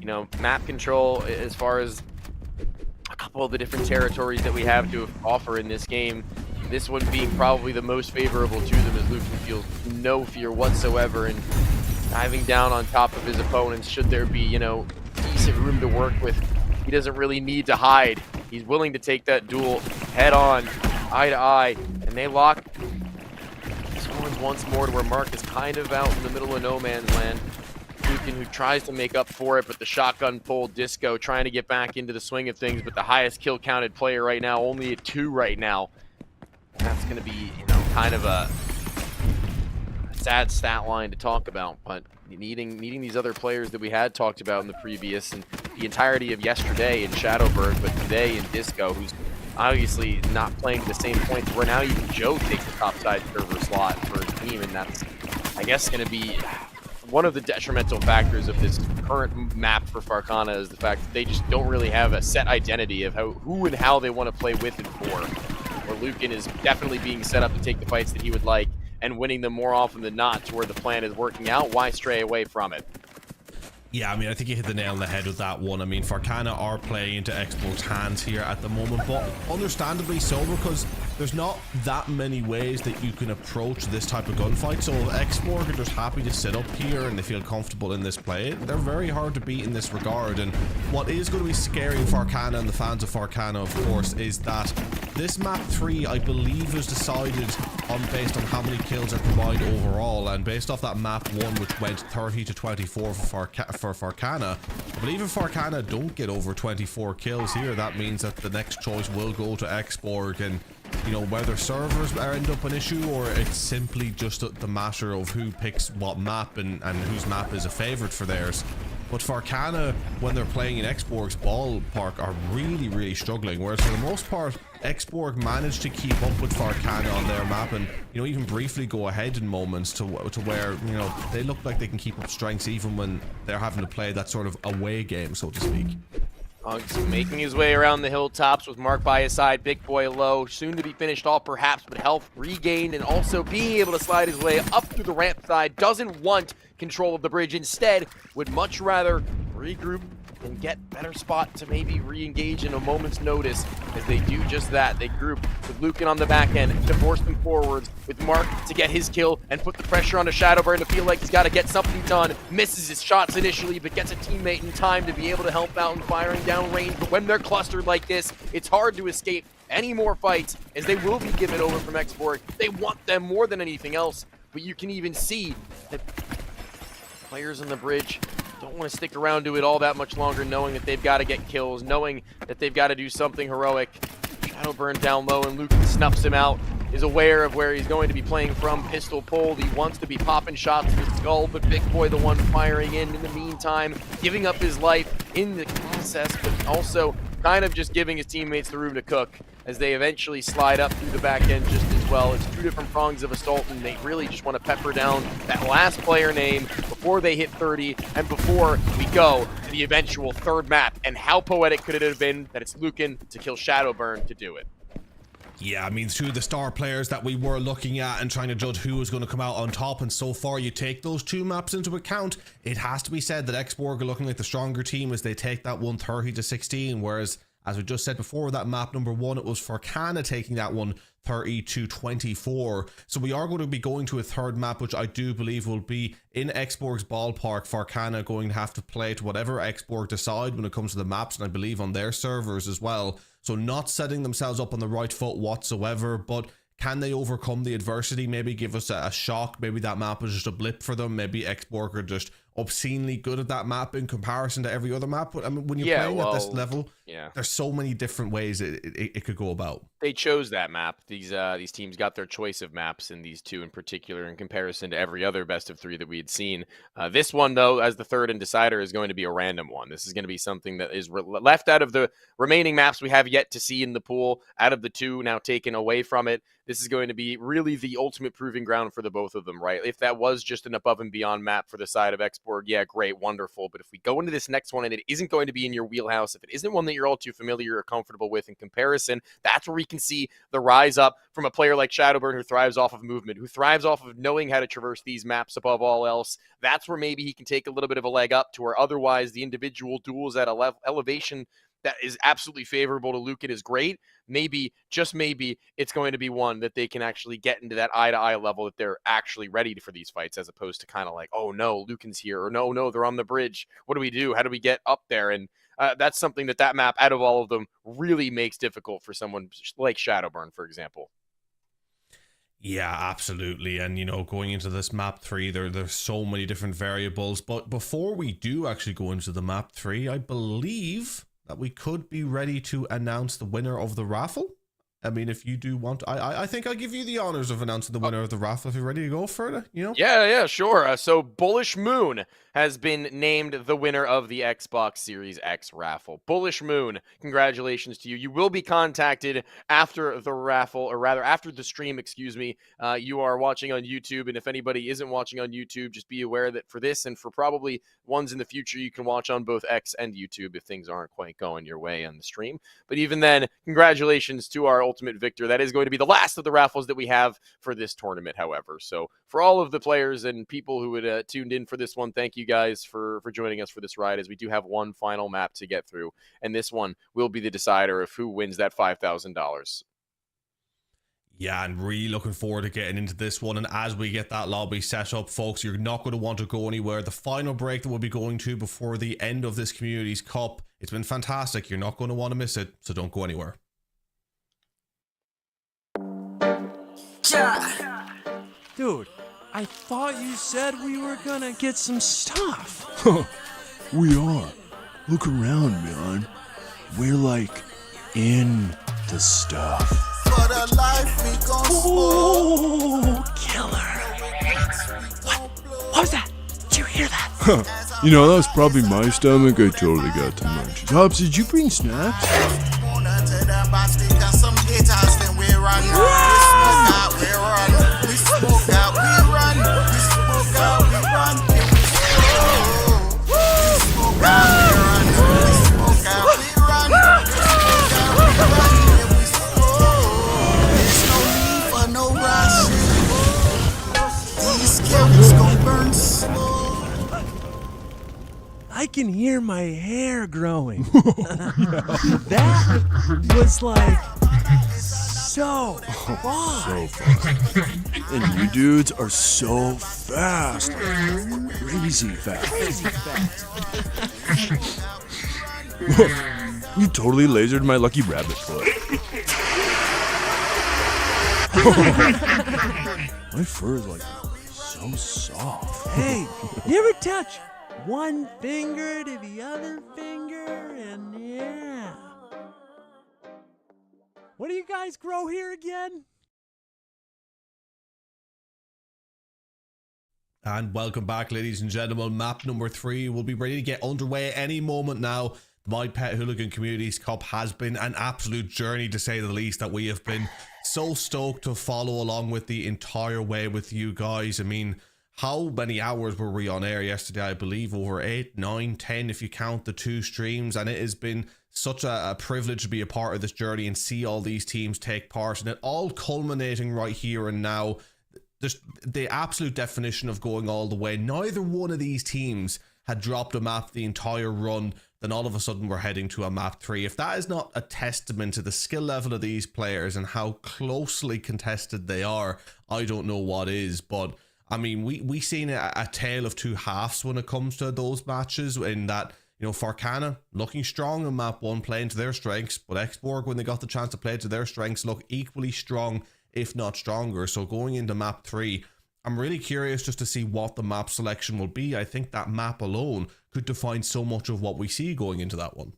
Speaker 5: you know, map control, as far as a couple of the different territories that we have to offer in this game, this one being probably the most favorable to them, as Hooligan feels no fear whatsoever in diving down on top of his opponents should there be, you know, decent room to work with. He doesn't really need to hide. He's willing to take that duel head on, eye to eye, and they lock Swans once more to where Mark is kind of out in the middle of no man's land. Hooligan, who tries to make up for it, but the shotgun pull, Disco trying to get back into the swing of things, but the highest kill counted player right now, only at 2 right now. And that's going to be, you know, kind of a sad stat line to talk about, but needing these other players that we had talked about in the previous and the entirety of yesterday in Shadowbird, but today in Disco, who's obviously not playing the same points, where now even Joe takes the topside server slot for his team, and that's, I guess, going to be one of the detrimental factors of this current map for Farcana, is the fact that they just don't really have a set identity of who and how they want to play with and for. Where Lucan is definitely being set up to take the fights that he would like and winning them more often than not to where the plan is working out. Why stray away from it?
Speaker 6: Yeah, I mean, I think you hit the nail on the head with that one. I mean, Farcana are playing into XBorg's hands here at the moment, but understandably so, because there's not that many ways that you can approach this type of gunfight. So if XBorg are just happy to sit up here and they feel comfortable in this play, they're very hard to beat in this regard. And what is going to be scaring Farcana and the fans of Farcana, of course, is that this map 3, I believe, was decided based on how many kills are combined overall, and based off that map 1, which went 30 to 24 for Farcana, I believe if Farcana don't get over 24 kills here, that means that the next choice will go to XBorg. And you know, whether servers end up an issue or it's simply just the matter of who picks what map and whose map is a favorite for theirs. But Farcana, when they're playing in XBorg's ballpark, are really struggling, whereas for the most part XBorg managed to keep up with Farcana on their map, and you know, even briefly go ahead in moments to where, you know, they look like they can keep up strengths even when they're having to play that sort of away game, so to speak.
Speaker 5: Uggs making his way around the hilltops with Mark by his side, Big Boy low, soon to be finished off perhaps, but health regained, and also being able to slide his way up through the ramp side. Doesn't want control of the bridge, instead would much rather regroup and get better spot to maybe re-engage in a moment's notice. As they do just that, they group with Lucan on the back end to force them forwards, with Mark to get his kill and put the pressure onto Shadowbird to feel like he's got to get something done. Misses his shots initially, but gets a teammate in time to be able to help out in firing down range. But when they're clustered like this, it's hard to escape any more fights, as they will be given over from XBorg. They want them more than anything else, but you can even see that players on the bridge don't want to stick around to it all that much longer, knowing that they've got to get kills, knowing that they've got to do something heroic. Shadowburn down low, and Lucan snuffs him out, is aware of where he's going to be playing from. Pistol pulled, he wants to be popping shots to the skull, but Big Boy the one firing in the meantime, giving up his life in the process, but also kind of just giving his teammates the room to cook, as they eventually slide up through the back end just as well. It's two different prongs of assault, and they really just want to pepper down that last player name before they hit 30, and before we go to the eventual third map. And how poetic could it have been that it's Lucan to kill Shadowburn to do it?
Speaker 6: Yeah, I mean, through the star players that we were looking at and trying to judge who was going to come out on top, and so far you take those two maps into account, it has to be said that XBorg are looking like the stronger team as they take that one 30 to 16, whereas, as we just said before, that map number 1, it was Farcana taking that one 30 to 24. So we are going to be going to a third map, which I do believe will be in XBorg's ballpark. Farcana going to have to play to whatever XBorg decide when it comes to the maps, and I believe on their servers as well. So not setting themselves up on the right foot whatsoever, but can they overcome the adversity? Maybe give us a shock. Maybe that map was just a blip for them. Maybe XBorg are just obscenely good at that map in comparison to every other map. But I mean, when you're playing at this level, there's so many different ways it could go about.
Speaker 5: They chose that map. These teams got their choice of maps, in these two in particular, in comparison to every other best of 3 that we had seen. This one, though, as the third and decider, is going to be a random one. This is going to be something that is left out of the remaining maps we have yet to see in the pool. Out of the 2 now taken away from it, this is going to be really the ultimate proving ground for the both of them, right? If that was just an above and beyond map for the side of XBorg, yeah, great, wonderful. But if we go into this next one and it isn't going to be in your wheelhouse, if it isn't one that you're all too familiar or comfortable with in comparison, that's where we can see the rise up from a player like Shadowburn, who thrives off of movement, who thrives off of knowing how to traverse these maps above all else. That's where maybe he can take a little bit of a leg up, to where otherwise the individual duels at a elevation that is absolutely favorable to Lucan is great. Maybe, just maybe, it's going to be one that they can actually get into that eye-to-eye level, that they're actually ready for these fights, as opposed to kind of like, oh no, Lucan's here, or no, they're on the bridge. What do we do? How do we get up there? And that's something that map, out of all of them, really makes difficult for someone like Shadowburn, for example.
Speaker 6: Yeah, absolutely. And, you know, going into this map 3, there's so many different variables. But before we do actually go into the map 3, I believe that we could be ready to announce the winner of the raffle. I mean, if you do want, I think I'll give you the honors of announcing the winner of the raffle if you're ready to go for it, you know?
Speaker 5: Yeah, sure. So Bullish Moon has been named the winner of the Xbox Series X raffle. Bullish Moon, congratulations to you. You will be contacted after the raffle, or rather after the stream, excuse me. You are watching on YouTube, and if anybody isn't watching on YouTube, just be aware that for this and for probably ones in the future, you can watch on both X and YouTube if things aren't quite going your way on the stream. But even then, congratulations to our ultimate victor. That is going to be the last of the raffles that we have for this tournament, however. So for all of the players and people who had tuned in for this one, thank you guys for joining us for this ride, as we do have one final map to get through, and this one will be the decider of who wins that $5,000.
Speaker 6: Yeah, and really looking forward to getting into this one. And as we get that lobby set up, folks, you're not going to want to go anywhere. The final break that we'll be going to before the end of this Communities Cup, it's been fantastic. You're not going to want to miss it, so don't go anywhere.
Speaker 7: Dude, I thought you said we were gonna get some stuff.
Speaker 8: We are. Look around, man. We're like in the stuff.
Speaker 9: For the life we gon'
Speaker 7: Oh, killer. What was that? Did you hear that?
Speaker 8: You know, that was probably my stomach. I totally got to munch. Hobbs, did you bring snacks?
Speaker 9: We smoke out, we run. We smoke out, we run. We smoke out, we run. We smoke out, we run. We smoke. There's no need for no rush. These carrots gon' burn slow.
Speaker 7: I can hear my hair growing. That was like so fun.
Speaker 8: So fast. And you dudes are so fast. Crazy fast. You totally lasered my lucky rabbit foot. My fur is like so soft.
Speaker 7: Hey, you ever touch one finger to the other finger and yeah. What do you guys grow here again?
Speaker 6: And welcome back, ladies and gentlemen. Map number 3 will be ready to get underway any moment now. The My Pet Hooligan Communities Cup has been an absolute journey, to say the least, that we have been so stoked to follow along with the entire way with you guys. I mean, how many hours were we on air yesterday? I believe over 8, 9, 10 if you count the 2 streams, and it has been such a privilege to be a part of this journey and see all these teams take part, and it all culminating right here and now. There's the absolute definition of going all the way. Neither one of these teams had dropped a map the entire run, then all of a sudden we're heading to a map 3. If that is not a testament to the skill level of these players and how closely contested they are, I don't know what is. But I mean, we seen a tale of 2 halves when it comes to those matches, in that, you know, Farcana looking strong in map 1, playing to their strengths, but XBorg, when they got the chance to play to their strengths, look equally strong, if not stronger. So going into map 3, I'm really curious just to see what the map selection will be. I think that map alone could define so much of what we see going into that one.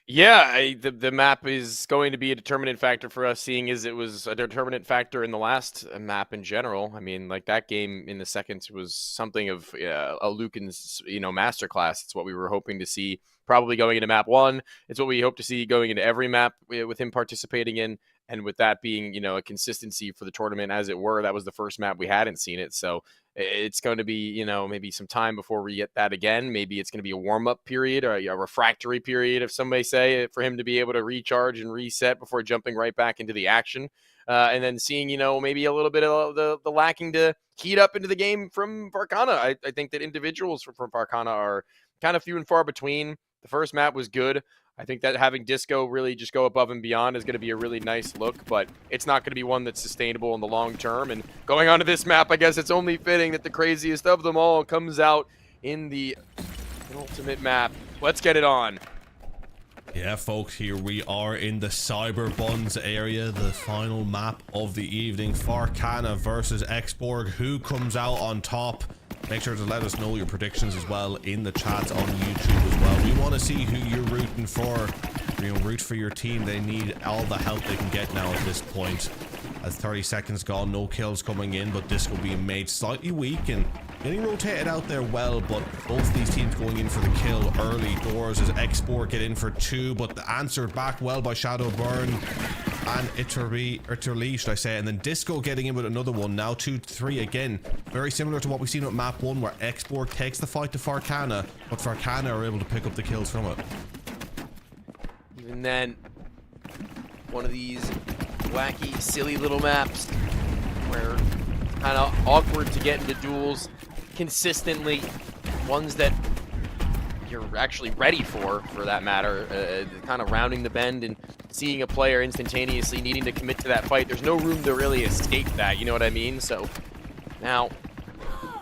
Speaker 5: Yeah, the map is going to be a determinant factor for us, seeing as it was a determinant factor in the last map in general. I mean, like, that game in the seconds was something of a Lucan's, you know, masterclass. It's what we were hoping to see probably going into map 1. It's what we hope to see going into every map with him participating in. And with that being, you know, a consistency for the tournament, as it were, that was the first map we hadn't seen it. So it's going to be, you know, maybe some time before we get that again. Maybe it's going to be a warm-up period or a refractory period, if some may say, for him to be able to recharge and reset before jumping right back into the action. And then seeing, you know, maybe a little bit of the lacking to heat up into the game from Farcana. I think that individuals from Farcana are kind of few and far between. The first map was good. I think that having Disco really just go above and beyond is going to be a really nice look, but it's not going to be one that's sustainable in the long term. And going on to this map, I guess it's only fitting that the craziest of them all comes out in the ultimate map. Let's get it on.
Speaker 6: Yeah, folks, here we are in the Cyber Buns area, the final map of the evening. Farcana versus XBorg. Who comes out on top? Make sure to let us know your predictions as well in the chat on YouTube as well. We want to see who you're rooting for. root for your team. They need all the help they can get now at this point. As 30 seconds gone, no kills coming in, but Disco being made slightly weak and getting rotated out there well, but both these teams going in for the kill early doors as XBorg get in for 2, but answered back well by Shadowburn and Interlee, should I say, and then Disco getting in with another one, now 2-3 again. Very similar to what we've seen with map 1, where XBorg takes the fight to Farcana, but Farcana are able to pick up the kills from it.
Speaker 5: Even then, one of these wacky, silly little maps where it's kind of awkward to get into duels consistently, ones that you're actually ready for that matter, kind of rounding the bend and seeing a player instantaneously needing to commit to that fight. There's no room to really escape that, you know what I mean? So now,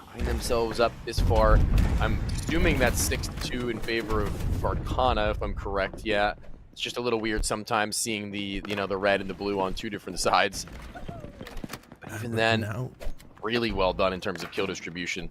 Speaker 5: finding themselves up this far, I'm assuming that's 6-2 in favor of Farcana, if I'm correct. Yeah, it's just a little weird sometimes seeing the, you know, the red and the blue on 2 different sides. But even then, really well done in terms of kill distribution.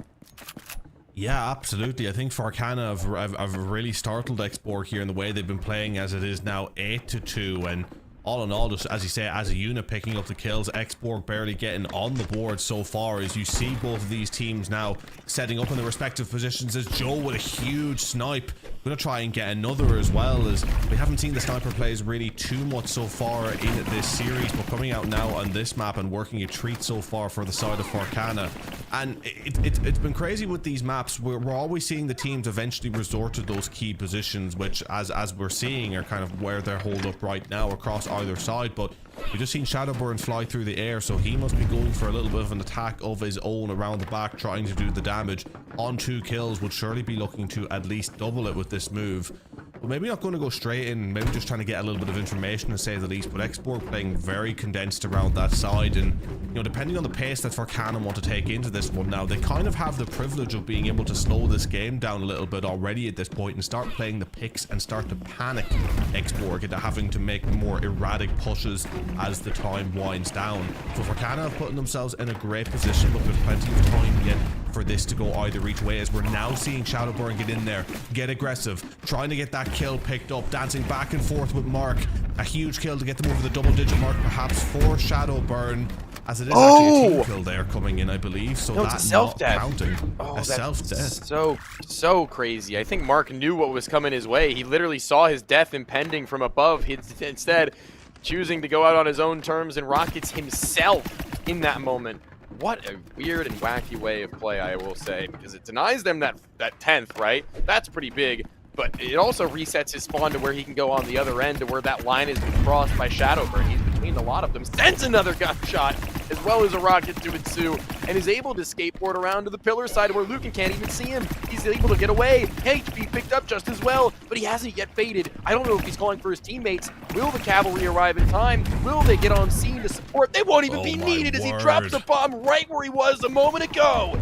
Speaker 6: Yeah, absolutely. I think Farcana have really startled XBorg here in the way they've been playing, as it is now 8-2, and all in all, just as you say, as a unit picking up the kills, XBorg barely getting on the board so far, as you see both of these teams now setting up in their respective positions, as Joe with a huge snipe gonna try and get another as well, as we haven't seen the sniper plays really too much so far in this series, but coming out now on this map and working a treat so far for the side of Farcana. And it's been crazy with these maps. We're always seeing the teams eventually resort to those key positions, which as we're seeing are kind of where they're holed up right now across either side. But we've just seen Shadowburn fly through the air, so he must be going for a little bit of an attack of his own around the back, trying to do the damage. On 2 kills, would surely be looking to at least double it with this move. But maybe not going to go straight in, maybe just trying to get a little bit of information, to say the least. But XBorg playing very condensed around that side, and you know, depending on the pace that Farcana want to take into this one now, they kind of have the privilege of being able to slow this game down a little bit already at this point and start playing the picks and start to panic XBorg into having to make more erratic pushes as the time winds down. So Farcana have put themselves in a great position, but there's plenty of time yet for this to go either each way, as we're now seeing Shadowburn get in there, get aggressive, trying to get that kill picked up, dancing back and forth with Mark. A huge kill to get them over the double-digit mark, perhaps for Shadowburn, as it is actually a team kill there coming in, I believe. So
Speaker 5: no,
Speaker 6: that's not counting.
Speaker 5: A
Speaker 6: self-death.
Speaker 5: So crazy. I think Mark knew what was coming his way. He literally saw his death impending from above. He's instead choosing to go out on his own terms and rockets himself in that moment. What a weird and wacky way of play, I will say, because it denies them that 10th, right? That's pretty big, but it also resets his spawn to where he can go on the other end to where that line has been crossed by Shadowburn. He's between a lot of them, sends another gunshot, as well as a rocket to ensue, and is able to skateboard around to the pillar side where Lucan can't even see him. He's able to get away. HP picked up just as well, but he hasn't yet faded. I don't know if he's calling for his teammates. Will the cavalry arrive in time? Will they get on scene to support? They won't even be needed as he drops the bomb right where he was a moment ago.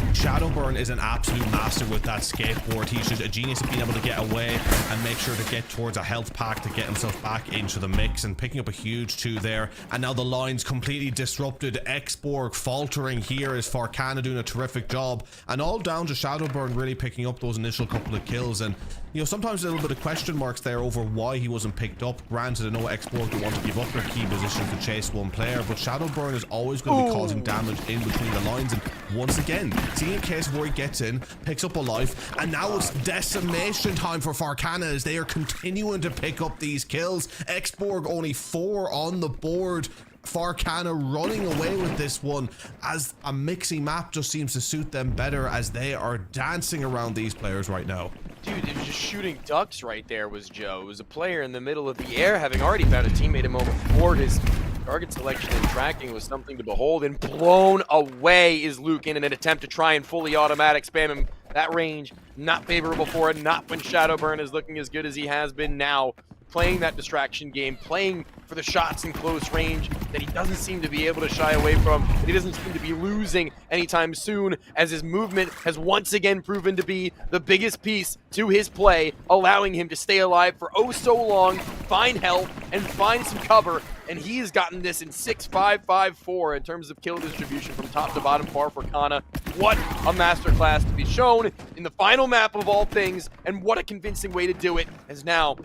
Speaker 6: Shadowburn is an absolute master with that skateboard. He's just a genius at being able to get away and make sure to get towards a health pack to get himself back into the mix, and picking up a huge 2 there. And now the line's completely disrupted. XBorg faltering here as Farcana doing a terrific job, and all down to Shadowburn really picking up those initial couple of kills. And you know, sometimes a little bit of question marks there over why he wasn't picked up. Granted, I know XBorg don't want to give up their key positions to chase one player, but Shadowburn is always going to be causing damage in between the lines. And once again, seeing a case where he gets in, picks up a life, and now it's decimation time for Farcana as they are continuing to pick up these kills. XBorg only 4 on the board. Farcana running away with this one, as a mixing map just seems to suit them better, as they are dancing around these players right now.
Speaker 5: Dude, it was just shooting ducks right there, was Joe. It was a player in the middle of the air, having already found a teammate a moment before. His target selection and tracking was something to behold, and blown away is Lucan in an attempt to try and fully automatic spam him. That range, not favorable for it, not when Shadowburn is looking as good as he has been now. Playing that distraction game, playing for the shots in close range that he doesn't seem to be able to shy away from, that he doesn't seem to be losing anytime soon, as his movement has once again proven to be the biggest piece to his play, allowing him to stay alive for oh so long, find health, and find some cover. And he has gotten this in 6-5-5-4 in terms of kill distribution from top to bottom for Farcana. What a masterclass to be shown in the final map of all things, and what a convincing way to do it, as now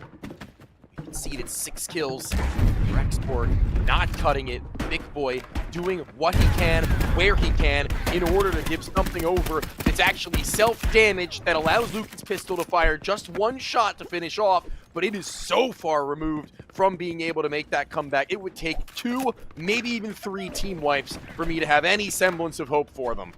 Speaker 5: conceded 6 kills for XBorg, not cutting it. Big Boy doing what he can, where he can, in order to give something over that's actually self-damage that allows Lucan's pistol to fire just one shot to finish off, but it is so far removed from being able to make that comeback. It would take 2, maybe even 3 team wipes for me to have any semblance of hope for them.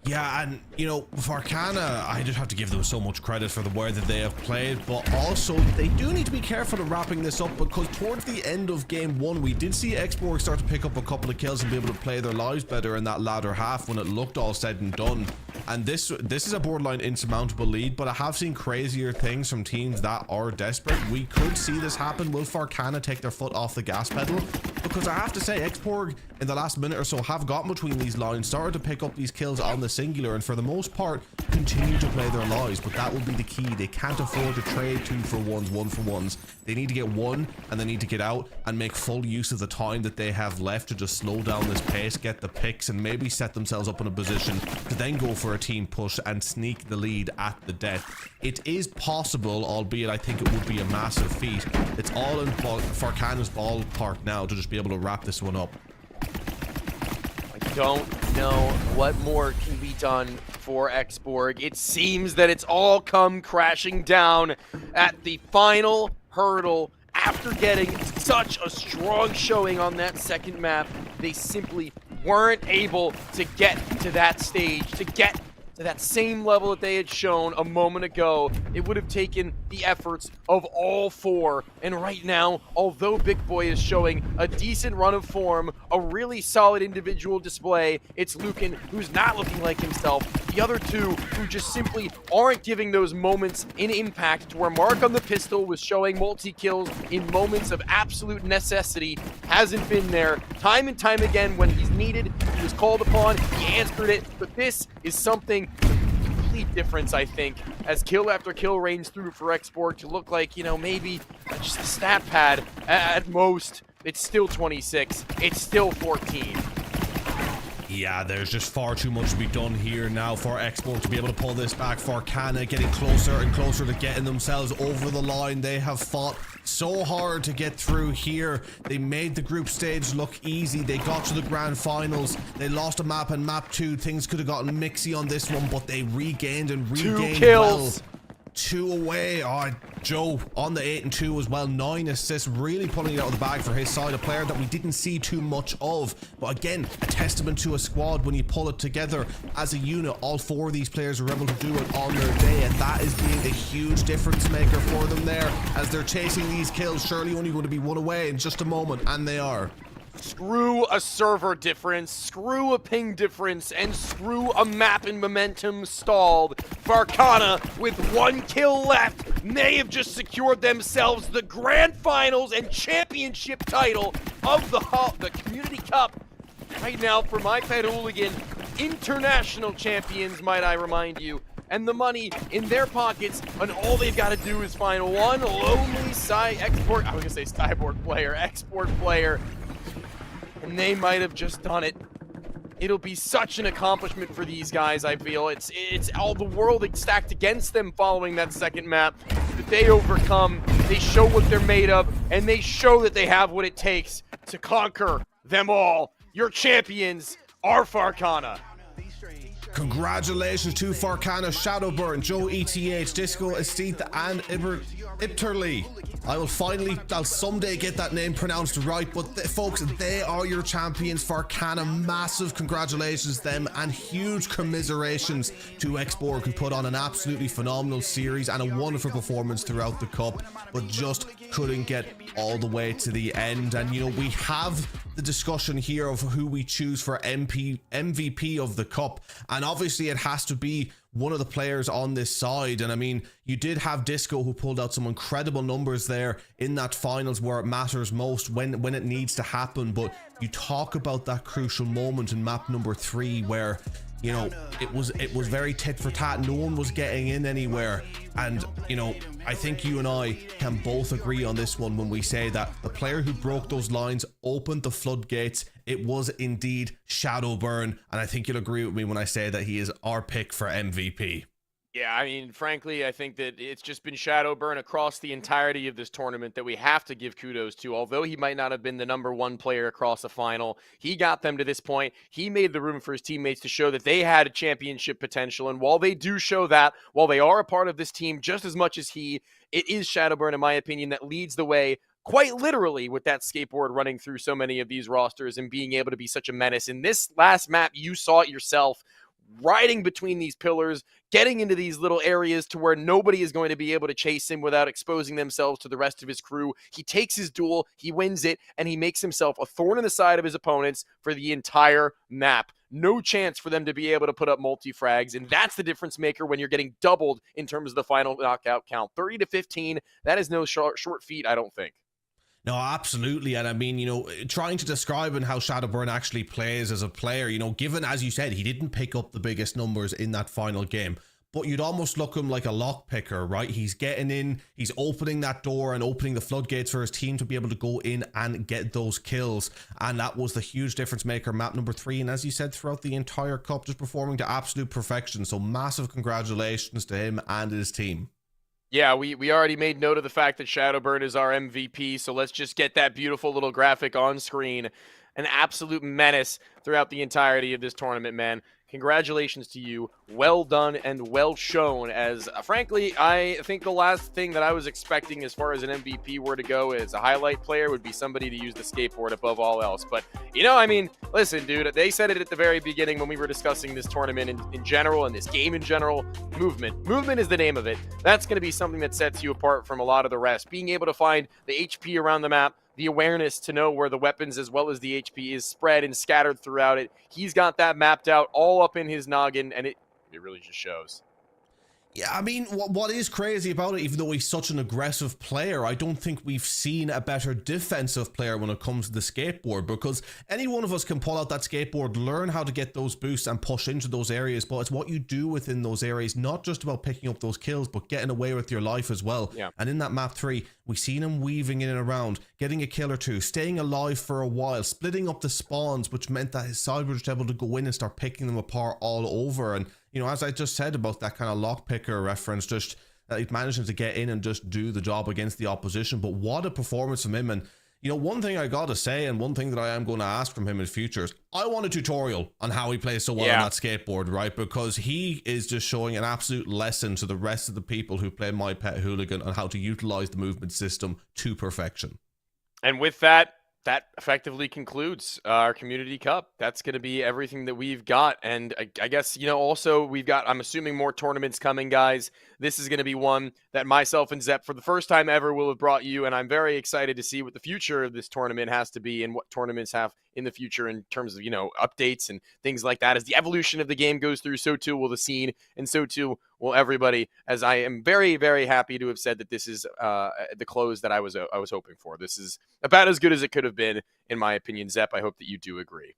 Speaker 6: Yeah, and you know, Farcana, I just have to give them so much credit for the way that they have played, but also they do need to be careful of wrapping this up, because towards the end of game 1, we did see XBorg start to pick up a couple of kills and be able to play their lives better in that latter half when it looked all said and done. And this is a borderline insurmountable lead, but I have seen crazier things from teams that are desperate. We could see this happen. Will Farcana take their foot off the gas pedal? Because I have to say, XBorg in the last minute or so have gotten between these lines, started to pick up these kills on the singular, and for the most part continue to play their lives. But that will be the key. They can't afford to trade 2-for-1s, 1-for-1s. They need to get one, and they need to get out and make full use of the time that they have left to just slow down this pace, get the picks, and maybe set themselves up in a position to then go for a team push and sneak the lead at the death. It is possible, albeit I think it would be a massive feat. It's all in Farcana's ballpark now to just be able to wrap this one up.
Speaker 5: I don't know what more can be done for XBorg. It seems that it's all come crashing down at the final hurdle. After getting such a strong showing on that second map, they simply weren't able to get to that stage, to get to that same level that they had shown a moment ago. It would have taken the efforts of all 4. And right now, although Big Boy is showing a decent run of form, a really solid individual display, it's Lucan who's not looking like himself. The other 2 who just simply aren't giving those moments in impact, to where Mark on the pistol was showing multi-kills in moments of absolute necessity, hasn't been there. Time and time again, when he's needed, he was called upon, he answered it, but this is something complete difference, I think, as kill after kill reigns through for XBorg to look like, you know, maybe just a stat pad at most. It's still 26, it's still 14.
Speaker 6: Yeah, there's just far too much to be done here now for XBorg to be able to pull this back. Farcana getting closer and closer to getting themselves over the line. They have fought so hard to get through here. They made the group stage look easy. They got to the grand finals. They lost a map in map 2. Things could have gotten mixy on this one, but they regained and regained
Speaker 5: 2 kills.
Speaker 6: well. 2 away. Oh, Joe on the 8 and 2 as well. 9 assists, really pulling it out of the bag for his side. A player that we didn't see too much of, but again, a testament to a squad when you pull it together as a unit. All 4 of these players are able to do it on their day, and that is being a huge difference maker for them there as they're chasing these kills. Surely only going to be 1 away in just a moment, and they are.
Speaker 5: Screw a server difference, screw a ping difference, and screw a map and momentum stalled. Farcana, with 1 kill left, may have just secured themselves the grand finals and championship title of the Community Cup. Right now, for my pet Hooligan, international champions, might I remind you. And the money in their pockets, and all they've got to do is find one lonely XBorg, I was gonna say Cyborg player, XBorg player, and they might have just done it. It'll be such an accomplishment for these guys, I feel. It's all the world stacked against them following that second map. But they overcome, they show what they're made of, and they show that they have what it takes to conquer them all. Your champions are Farcana.
Speaker 6: Congratulations to Farcana, Shadowburn, Joe ETH, Disco Estate, and Ipterly. I'll someday get that name pronounced right, but folks, they are your champions. Farcana, massive congratulations to them, and huge commiserations to XBorg, who put on an absolutely phenomenal series and a wonderful performance throughout the cup, but just couldn't get all the way to the end. And you know, we have the discussion here of who we choose for MVP of the cup, and obviously it has to be one of the players on this side. And I mean, you did have Disco, who pulled out some incredible numbers there in that finals where it matters most, when it needs to happen. But you talk about that crucial moment in map number 3 where, you know, it was very tit for tat. No one was getting in anywhere. And, you know, I think you and I can both agree on this one when we say that the player who broke those lines, opened the floodgates, it was indeed Shadowburn. And I think you'll agree with me when I say that he is our pick for MVP.
Speaker 5: Yeah, I mean, frankly, I think that it's just been Shadowburn across the entirety of this tournament that we have to give kudos to. Although he might not have been the #1 player across the final, he got them to this point. He made the room for his teammates to show that they had a championship potential. And while they do show that, while they are a part of this team just as much as he, it is Shadowburn, in my opinion, that leads the way quite literally with that skateboard running through so many of these rosters and being able to be such a menace. In this last map, you saw it yourself. Riding between these pillars, getting into these little areas to where nobody is going to be able to chase him without exposing themselves to the rest of his crew. He takes his duel, he wins it, and he makes himself a thorn in the side of his opponents for the entire map. No chance for them to be able to put up multi-frags, and that's the difference maker when you're getting doubled in terms of the final knockout count. 30 to 15, that is no short feat, I don't think.
Speaker 6: No, absolutely. And I mean, you know, trying to describe how Shadowburn actually plays as a player, you know, given, as you said, he didn't pick up the biggest numbers in that final game, but you'd almost look him like a lock picker, right? He's getting in, he's opening that door and opening the floodgates for his team to be able to go in and get those kills. And that was the huge difference maker, map number 3. And as you said, throughout the entire cup, just performing to absolute perfection. So massive congratulations to him and his team.
Speaker 5: Yeah, we already made note of the fact that Shadowburn is our MVP, so let's just get that beautiful little graphic on screen. An absolute menace throughout the entirety of this tournament, man. Congratulations to you. Well done and well shown, as frankly, I think the last thing that I was expecting as far as an MVP were to go as a highlight player would be somebody to use the skateboard above all else. But, you know, I mean, listen, dude, they said it at the very beginning when we were discussing this tournament in general and this game in general. Movement. Movement is the name of it. That's going to be something that sets you apart from a lot of the rest. Being able to find the HP around the map, the awareness to know where the weapons as well as the HP is spread and scattered throughout it. He's got that mapped out all up in his noggin, and it really just shows.
Speaker 6: Yeah, I mean, what is crazy about it, even though he's such an aggressive player, I don't think we've seen a better defensive player when it comes to the skateboard, because any one of us can pull out that skateboard, learn how to get those boosts and push into those areas, but it's what you do within those areas, not just about picking up those kills, but getting away with your life as well.
Speaker 5: Yeah.
Speaker 6: And in that map 3, we've seen him weaving in and around, getting a kill or two, staying alive for a while, splitting up the spawns, which meant that his side was able to go in and start picking them apart all over. And you know, as I just said about that kind of lockpicker reference, just he's managing to get in and just do the job against the opposition. But what a performance from him. And, you know, one thing I got to say, and one thing that I am going to ask from him in future is, I want a tutorial on how he plays so well on that skateboard, right? Because he is just showing an absolute lesson to the rest of the people who play My Pet Hooligan on how to utilize the movement system to perfection.
Speaker 5: And with that, that effectively concludes our Community Cup. That's going to be everything that we've got. And I guess, you know, also we've got, I'm assuming, more tournaments coming, guys. This is going to be one that myself and Zepp, for the first time ever, will have brought you. And I'm very excited to see what the future of this tournament has to be and what tournaments have in the future in terms of, you know, updates and things like that. As the evolution of the game goes through, so too will the scene, and so too will everybody. As I am very, very happy to have said that this is the close that I was hoping for. This is about as good as it could have been, in my opinion. Zepp, I hope that you do agree.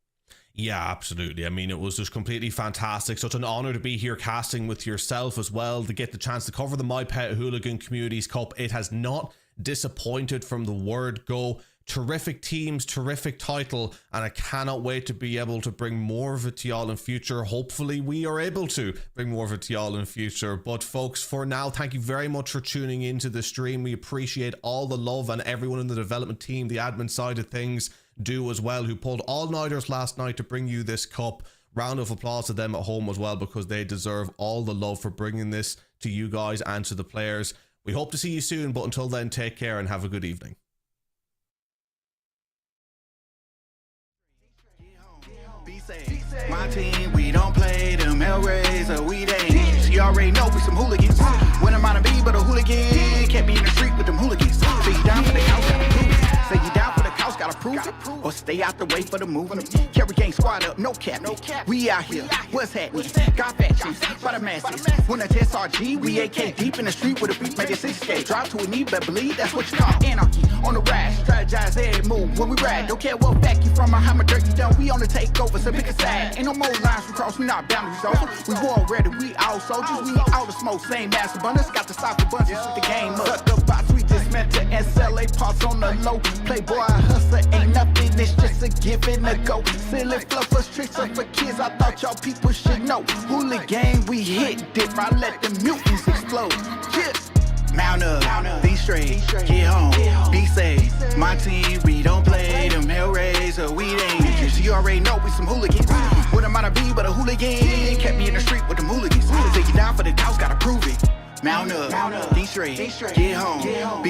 Speaker 6: Yeah, absolutely. I mean, it was just completely fantastic. Such an honor to be here casting with yourself as well, to get the chance to cover the My Pet Hooligan Communities Cup. It has not disappointed from the word go. Terrific teams, terrific title, and I cannot wait to be able to bring more of it to y'all in future. Hopefully we are able to bring more of it to y'all in future. But folks, for now, thank you very much for tuning into the stream. We appreciate all the love, and everyone in the development team, the admin side of things, do as well, who pulled all-nighters last night to bring you this cup. Round of applause to them at home as well, because they deserve all the love for bringing this to you guys and to the players. We hope to see you soon, but until then, take care and have a good evening.
Speaker 1: My team, we don't play them Hellraiser, we they. She already know we some hooligans. When I'm out of be but a hooligan. Kept me in the street with them hooligans. Say you down for the couch, gotta prove it. Say you down for the couch, gotta prove it. Or stay out the way for the movement. Carry gang squad up, no cap. We out here, what's happening? Got factions, by the masses. When I test RG, we AK deep in the street with a beat, make it 6K. Drop to a knee, but believe that's what you call anarchy. On the rise, strategize every move when we ride. Don't care what back you from or how much dirt you done. We on the takeover, so pick a side. Ain't no more lines we cross, we not boundaries over. We war ready, we all soldiers. We all the smoke, same mass abundance. Got the soft abundance with the game up. Suck up, I sweet this dismantle and sell a parts on the low. Playboy hustler ain't nothing, it's just a give and a go. Silly fluffers, tricks up for kids, I thought y'all people should know. Hooligan, we hit, dip, I let the mutants explode. Yeah. Mount up, be straight, get home, be safe. My team, we don't play them Hellraiser, we dangerous. You already know we some hooligans. What am I to be but a hooligan? Kept me in the street with them hooligans. Take you down for the couch, gotta prove it. Mount up, be straight, get home.